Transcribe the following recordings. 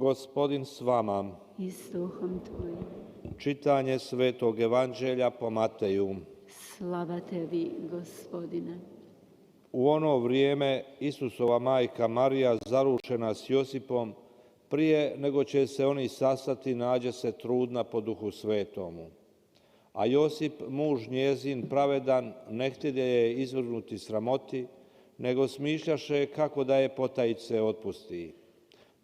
Gospodin s vama. I s duhom tvojim. Čitanje Svetog Evanđelja po Mateju. Slava tebi, Gospodine. U ono vrijeme Isusova majka Marija, zaručena s Josipom, prije nego će se oni sastati, nađe se trudna po Duhu Svetomu. A Josip, muž njezin pravedan, ne htjede je izvrgnuti sramoti, nego smišljaše kako da je potajice otpusti.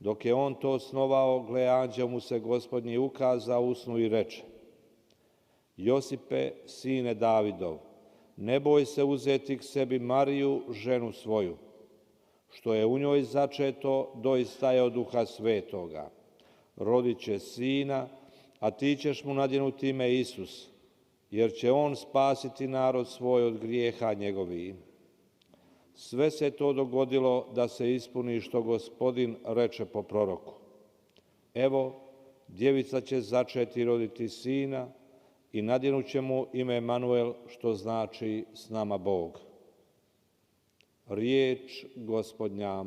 Dok je on to snovao, gle, anđeo mu se Gospodnji ukazao u snu i reče: Josipe, sine Davidov, ne boj se uzeti k sebi Mariju, ženu svoju. Što je u njoj začeto, doista je od Duha Svetoga. Rodit će sina, a ti ćeš mu nadjenuti ime Isus, jer će on spasiti narod svoj od grijeha njegovih. Sve se to dogodilo da se ispuni što Gospodin reče po proroku. Evo, djevica će začeti roditi sina i nadjenut će mu ime Emanuel, što znači s nama Bog. Riječ Gospodnja.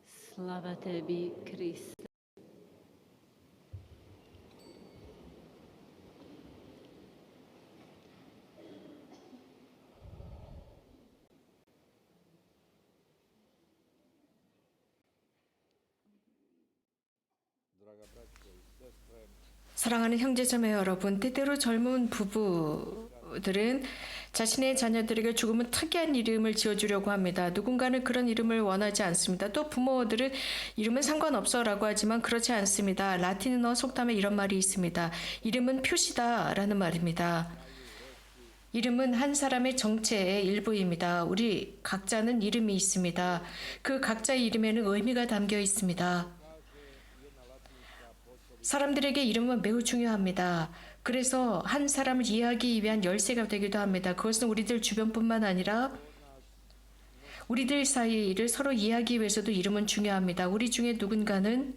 Slava tebi, Kriste. 사랑하는 형제자매 여러분, 때때로 젊은 부부들은 자신의 자녀들에게 조금은 특이한 이름을 지어주려고 합니다. 누군가는 그런 이름을 원하지 않습니다. 또 부모들은 이름은 상관없어라고 하지만 그렇지 않습니다. 라틴어 속담에 이런 말이 있습니다. 이름은 표시다라는 말입니다. 이름은 한 사람의 정체의 일부입니다. 우리 각자는 이름이 있습니다. 그 각자의 이름에는 의미가 담겨 있습니다. 사람들에게 이름은 매우 중요합니다. 그래서 한 사람을 이해하기 위한 열쇠가 되기도 합니다. 그것은 우리들 주변뿐만 아니라 우리들 사이를 서로 이해하기 위해서도 이름은 중요합니다. 우리 중에 누군가는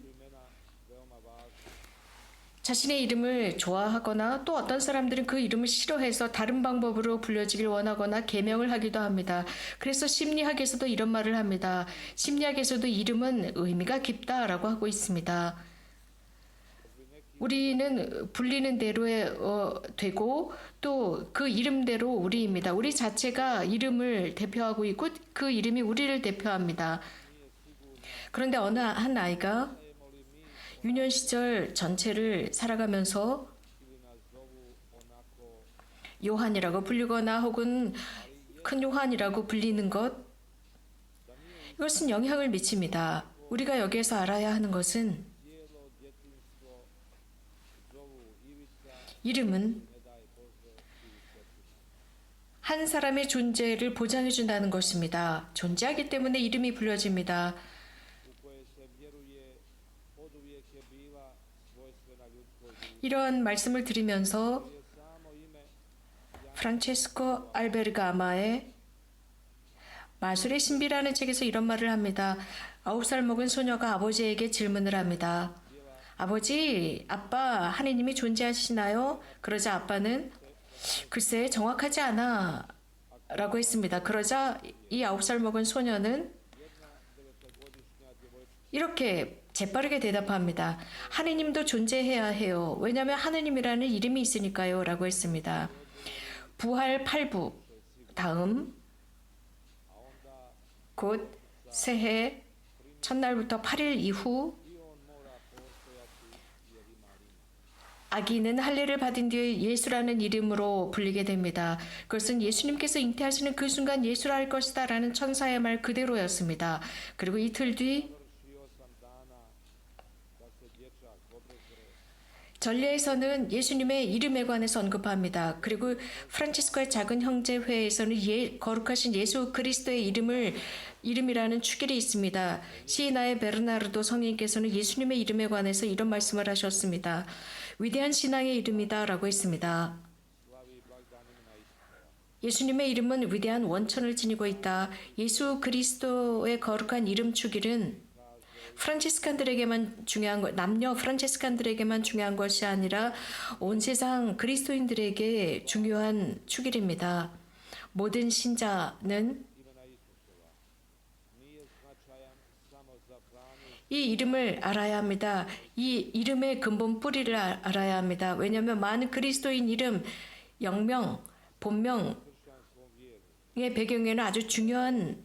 자신의 이름을 좋아하거나 또 어떤 사람들은 그 이름을 싫어해서 다른 방법으로 불려지길 원하거나 개명을 하기도 합니다. 그래서 심리학에서도 이런 말을 합니다. 심리학에서도 이름은 의미가 깊다라고 하고 있습니다. 우리는 불리는 대로 되고 또 그 이름대로 우리입니다. 우리 자체가 이름을 대표하고 있고 그 이름이 우리를 대표합니다. 그런데 어느 한 아이가 유년 시절 전체를 살아가면서 요한이라고 불리거나 혹은 큰 요한이라고 불리는 것, 이것은 영향을 미칩니다. 우리가 여기에서 알아야 하는 것은 이름은 한 사람의 존재를 보장해 준다는 것입니다. 존재하기 때문에 이름이 불려집니다. 이러한 말씀을 드리면서 프란체스코 알베르가마의 마술의 신비라는 책에서 이런 말을 합니다. 9살 먹은 소녀가 아버지에게 질문을 합니다. 아버지, 아빠, 하느님이 존재하시나요? 그러자 아빠는 글쎄 정확하지 않아 라고 했습니다. 그러자 이 9살 먹은 소녀는 이렇게 재빠르게 대답합니다. 하느님도 존재해야 해요. 왜냐하면 하느님이라는 이름이 있으니까요 라고 했습니다. 부활 8부 다음 곧 새해 첫날부터 8일 이후 아기는 할례를 받은 뒤에 예수라는 이름으로 불리게 됩니다. 그것은 예수님께서 잉태하시는 그 순간 예수라 할 것이다 라는 천사의 말 그대로였습니다. 그리고 이틀 뒤 전례에서는 예수님의 이름에 관해서 언급합니다. 그리고 프란치스코의 작은 형제회에서는 거룩하신 예수 그리스도의 이름이라는 축일이 있습니다. 시에나의 베르나르도 성인께서는 예수님의 이름에 관해서 이런 말씀을 하셨습니다. 위대한 신앙의 이름이다 라고 했습니다. 예수님의 이름은 위대한 원천을 지니고 있다. 예수 그리스도의 거룩한 이름 축일은 프란치스칸들에게만 중요한 것, 남녀 프란치스칸들에게만 중요한 것이 아니라 온 세상 그리스도인들에게 중요한 축일입니다. 모든 신자는 이 이름을 알아야 합니다. 이 이름의 근본 뿌리를 알아야 합니다. 왜냐하면 많은 그리스도인 이름, 영명, 본명의 배경에는 아주 중요한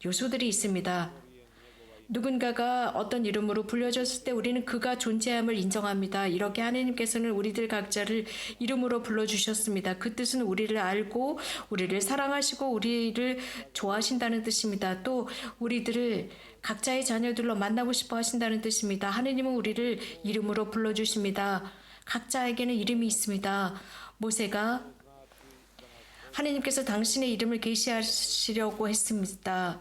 요소들이 있습니다. 누군가가 어떤 이름으로 불려졌을 때 우리는 그가 존재함을 인정합니다. 이렇게 하나님께서는 우리들 각자를 이름으로 불러주셨습니다. 그 뜻은 우리를 알고 우리를 사랑하시고 우리를 좋아하신다는 뜻입니다. 또 우리들을 각자의 자녀들로 만나고 싶어 하신다는 뜻입니다. 하느님은 우리를 이름으로 불러주십니다. 각자에게는 이름이 있습니다. 모세가 하느님께서 당신의 이름을 계시하시려고 했습니다.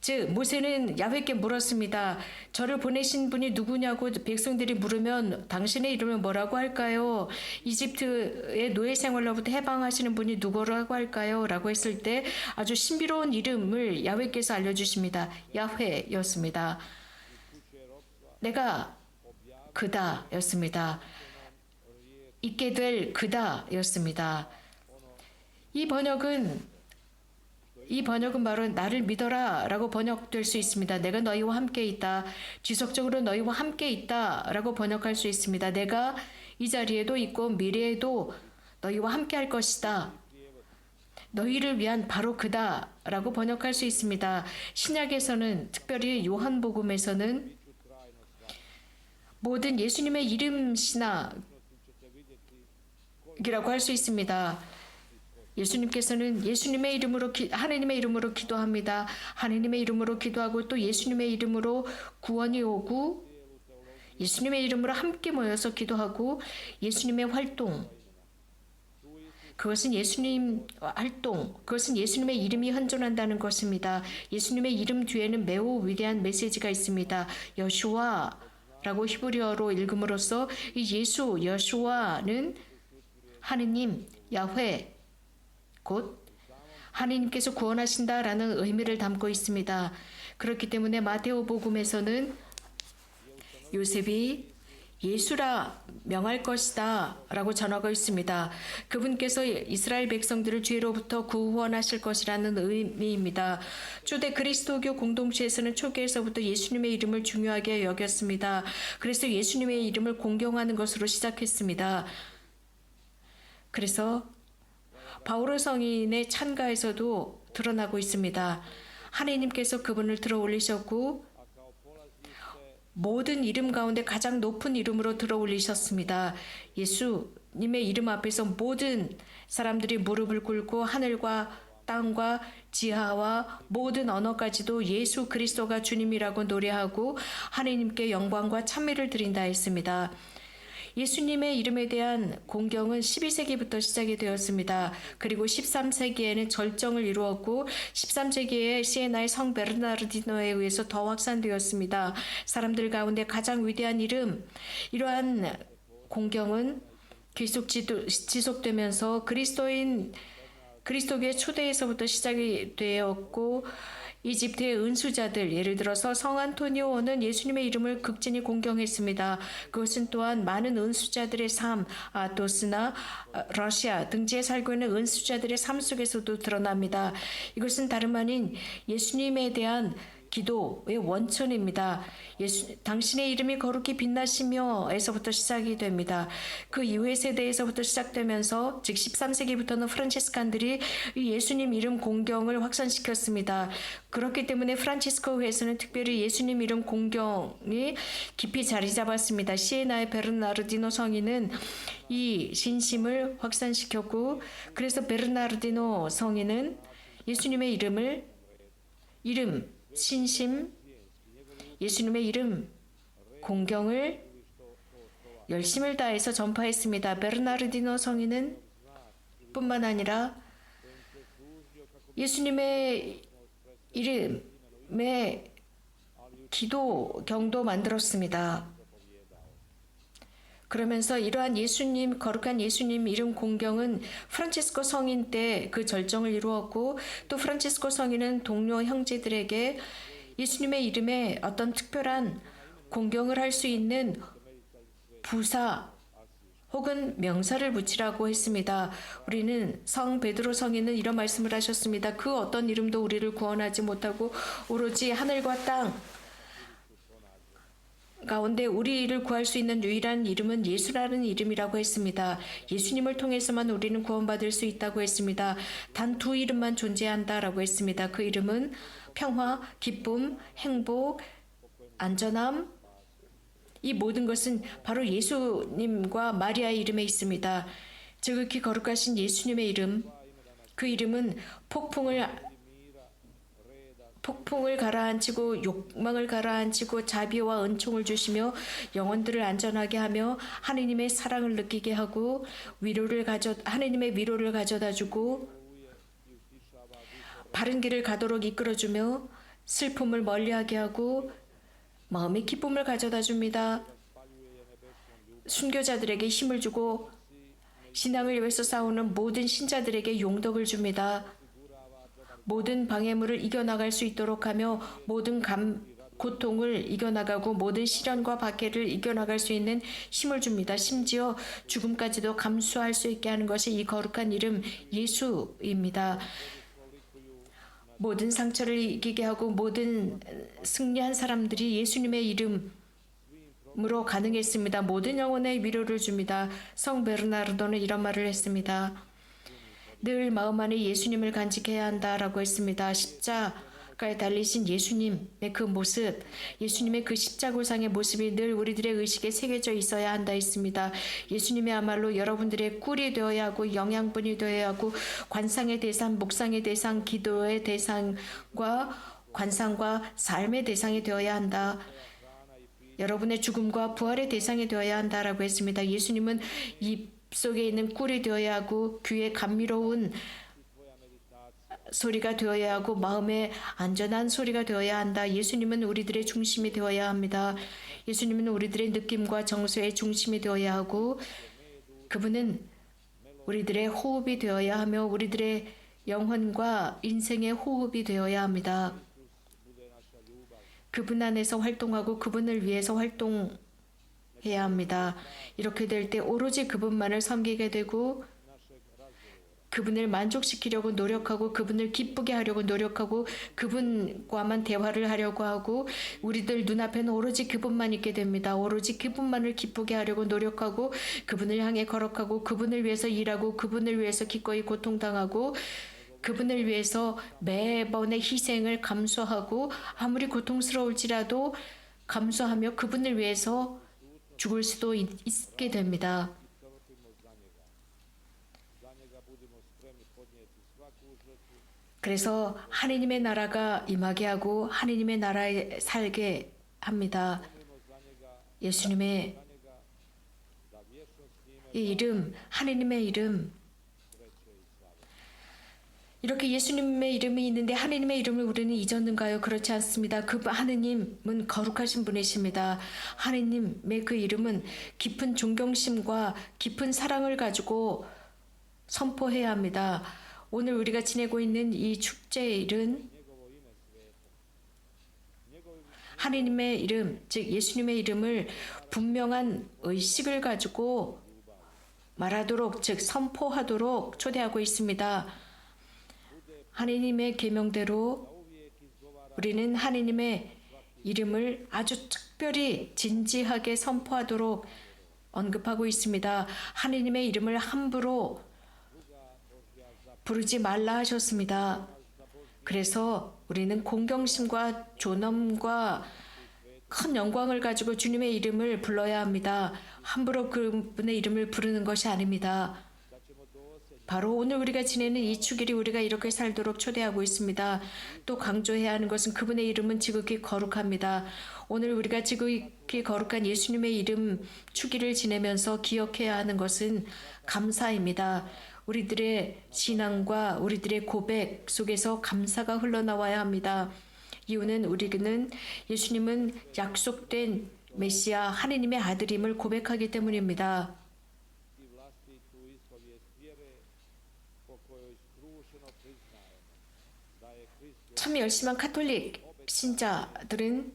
즉 모세는 야훼께 물었습니다. 저를 보내신 분이 누구냐고 백성들이 물으면 당신의 이름을 뭐라고 할까요? 이집트의 노예 생활로부터 해방하시는 분이 누구라고 할까요? 라고 했을 때 아주 신비로운 이름을 야훼께서 알려주십니다. 야훼였습니다. 내가 그다 였습니다. 있게 될 그다 였습니다. 이 번역은 바로 나를 믿어라 라고 번역될 수 있습니다. 내가 너희와 함께 있다. 지속적으로 너희와 함께 있다 라고 번역할 수 있습니다. 내가 이 자리에도 있고 미래에도 너희와 함께 할 것이다. 너희를 위한 바로 그다 라고 번역할 수 있습니다. 신약에서는 특별히 요한복음에서는 모든 예수님의 이름 신학이라고 할 수 있습니다. 예수님께서는 예수님의 이름으로 하나님의 이름으로 기도합니다. 하나님의 이름으로 기도하고 또 예수님의 이름으로 구원이 오고 예수님의 이름으로 함께 모여서 기도하고 예수님의 활동 그것은 그것은 예수님의 이름이 현존한다는 것입니다. 예수님의 이름 뒤에는 매우 위대한 메시지가 있습니다. 여호와라고 히브리어로 읽음으로써 이 여호와는 하느님, 야훼 곧 하나님께서 구원하신다라는 의미를 담고 있습니다. 그렇기 때문에 마테오복음에서는 요셉이 예수라 명할 것이다 라고 전하고 있습니다. 그분께서 이스라엘 백성들을 죄로부터 구원하실 것이라는 의미입니다. 초대 그리스도교 공동체에서는 초기에서부터 예수님의 이름을 중요하게 여겼습니다. 그래서 예수님의 이름을 공경하는 것으로 시작했습니다. 그래서 바오로 성인의 찬가에서도 드러나고 있습니다. 하나님께서 그분을 들어 올리셨고 모든 이름 가운데 가장 높은 이름으로 들어 올리셨습니다. 예수님의 이름 앞에서 모든 사람들이 무릎을 꿇고 하늘과 땅과 지하와 모든 언어까지도 예수 그리스도가 주님이라고 노래하고 하나님께 영광과 찬미를 드린다 했습니다. 예수님의 이름에 대한 공경은 12세기부터 시작이 되었습니다. 그리고 13세기에는 절정을 이루었고 13세기에 시에나의 성 베르나르디노에 의해서 더 확산되었습니다. 사람들 가운데 가장 위대한 이름, 이러한 공경은 계속 지속되면서 그리스도교의 초대에서부터 시작이 되었고 이집트의 은수자들, 예를 들어서 성 안토니오는 예수님의 이름을 극진히 공경했습니다. 그것은 또한 많은 은수자들의 삶, 아토스나 러시아 등지에 살고 있는 은수자들의 삶 속에서도 드러납니다. 이것은 다름 아닌 예수님에 대한 기도의 원천입니다. 당신의 이름이 거룩히 빛나시며에서부터 시작이 됩니다. 그 이후의 세대에서부터 시작되면서 즉 13세기부터는 프란치스칸들이 예수님 이름 공경을 확산시켰습니다. 그렇기 때문에 프란치스코회에서는 특별히 예수님 이름 공경이 깊이 자리 잡았습니다. 시에나의 베르나르디노 성인은 이 신심을 확산시켰고 그래서 베르나르디노 성인은 예수님의 신심, 예수님의 이름, 공경을 열심을 다해서 전파했습니다. 베르나르디노 성인은 뿐만 아니라 예수님의 이름의 기도경도 만들었습니다. 그러면서 이러한 거룩한 예수님 이름 공경은 프란치스코 성인 때 그 절정을 이루었고 또 프란치스코 성인은 동료 형제들에게 예수님의 이름에 어떤 특별한 공경을 할 수 있는 부사 혹은 명사를 붙이라고 했습니다. 우리는 성 베드로 성에는 이런 말씀을 하셨습니다. 그 어떤 이름도 우리를 구원하지 못하고 오로지 하늘과 땅 가운데 우리를 구할 수 있는 유일한 이름은 예수라는 이름이라고 했습니다. 예수님을 통해서만 우리는 구원받을 수 있다고 했습니다. 단 두 이름만 존재한다라고 했습니다. 그 이름은 평화, 기쁨, 행복, 안전함, 이 모든 것은 바로 예수님과 마리아의 이름에 있습니다. 지극히 거룩하신 예수님의 이름, 그 이름은 폭풍을 가라앉히고 욕망을 가라앉히고 자비와 은총을 주시며 영혼들을 안전하게 하며 하느님의 사랑을 느끼게 하고 하느님의 위로를 가져다 주고 바른 길을 가도록 이끌어주며 슬픔을 멀리하게 하고 마음의 기쁨을 가져다 줍니다. 순교자들에게 힘을 주고 신앙을 위해서 싸우는 모든 신자들에게 용덕을 줍니다. 모든 방해물을 이겨나갈 수 있도록 하며 모든 고통을 이겨나가고 모든 시련과 박해를 이겨나갈 수 있는 힘을 줍니다. 심지어 죽음까지도 감수할 수 있게 하는 것이 이 거룩한 이름 예수입니다. 모든 상처를 이기게 하고 모든 승리한 사람들이 예수님의 이름으로 가능했습니다. 모든 영혼의 위로를 줍니다. 성 베르나르도는 이런 말을 했습니다. 늘 마음 안에 예수님을 간직해야 한다라고 했습니다. 십자가에 달리신 예수님의 그 모습, 예수님의 그 십자굴상의 모습이 늘 우리들의 의식에 새겨져 있어야 한다 했습니다. 예수님이야말로 여러분들의 꿀이 되어야 하고 영양분이 되어야 하고 관상의 대상, 묵상의 대상, 기도의 대상과 관상과 삶의 대상이 되어야 한다. 여러분의 죽음과 부활의 대상이 되어야 한다라고 했습니다. 예수님은 입 속에 있는 꿀이 되어야 하고 귀에 감미로운 소리가 되어야 하고 마음에 안전한 소리가 되어야 한다. 예수님은 우리들의 중심이 되어야 합니다. 예수님은 우리들의 느낌과 정서의 중심이 되어야 하고 그분은 우리들의 호흡이 되어야 하며 우리들의 영혼과 인생의 호흡이 되어야 합니다. 그분 안에서 활동하고 그분을 위해서 활동해야 합니다. 이렇게 될 때 오로지 그분만을 섬기게 되고 그분을 만족시키려고 노력하고 그분을 기쁘게 하려고 노력하고 그분과만 대화를 하려고 하고 우리들 눈앞에는 오로지 그분만 있게 됩니다. 오로지 그분만을 기쁘게 하려고 노력하고 그분을 향해 걸어가고 그분을 위해서 일하고 그분을 위해서 기꺼이 고통당하고 그분을 위해서 매번의 희생을 감수하고 아무리 고통스러울지라도 감수하며 그분을 위해서 죽을 수도 있게 됩니다. 그래서 하느님의 나라가 임하게 하고 하느님의 나라에 살게 합니다. 예수님의 이 이름, 하느님의 이름, 이렇게 예수님의 이름이 있는데 하느님의 이름을 우리는 잊었는가요? 그렇지 않습니다. 그 하느님은 거룩하신 분이십니다. 하느님의 그 이름은 깊은 존경심과 깊은 사랑을 가지고 선포해야 합니다. 오늘 우리가 지내고 있는 이 축제일은 하느님의 이름, 즉 예수님의 이름을 분명한 의식을 가지고 말하도록, 즉 선포하도록 초대하고 있습니다. 하느님의 계명대로 우리는 하느님의 이름을 아주 특별히 진지하게 선포하도록 언급하고 있습니다. 하느님의 이름을 함부로 부르지 말라 하셨습니다. 그래서 우리는 공경심과 존엄과 큰 영광을 가지고 주님의 이름을 불러야 합니다. 함부로 그분의 이름을 부르는 것이 아닙니다. 바로 오늘 우리가 지내는 이 축일이 우리가 이렇게 살도록 초대하고 있습니다. 또 강조해야 하는 것은 그분의 이름은 지극히 거룩합니다. 오늘 우리가 지극히 거룩한 예수님의 이름 축일을 지내면서 기억해야 하는 것은 감사입니다. 우리들의 신앙과 우리들의 고백 속에서 감사가 흘러나와야 합니다. 이유는 우리는 예수님은 약속된 메시아 하느님의 아들임을 고백하기 때문입니다. 참 열심한 카톨릭 신자들은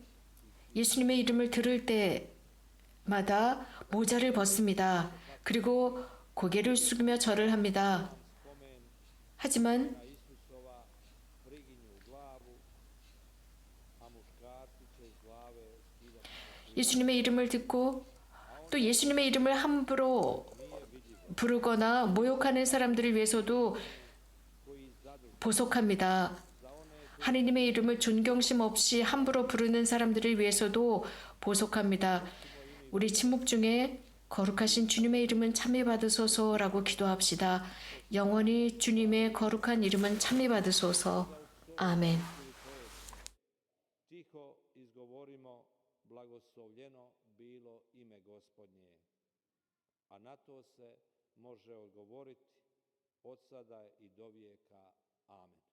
예수님의 이름을 들을 때마다 모자를 벗습니다. 그리고 고개를 숙이며 절을 합니다. 하지만 Isusova priginju glavu, a muškarci će s glave skidati. 예수님의 이름을 듣고 또 예수님의 이름을 함부로 부르거나 모욕하는 사람들을 위해서도 보속합니다. 하느님의 이름을 존경심 없이 함부로 부르는 사람들을 위해서도 보속합니다. 우리 침묵 중에 거룩하신 주님의 이름은 참여 받으소서라고 기도합시다. 영원히 주님의 거룩한 이름은 참여 받으소서. 아멘. Tiho izgovorimo blagoslovljeno bilo ime Gospodnje, a na to se može odgovoriti od sada i do vijeka. Amen.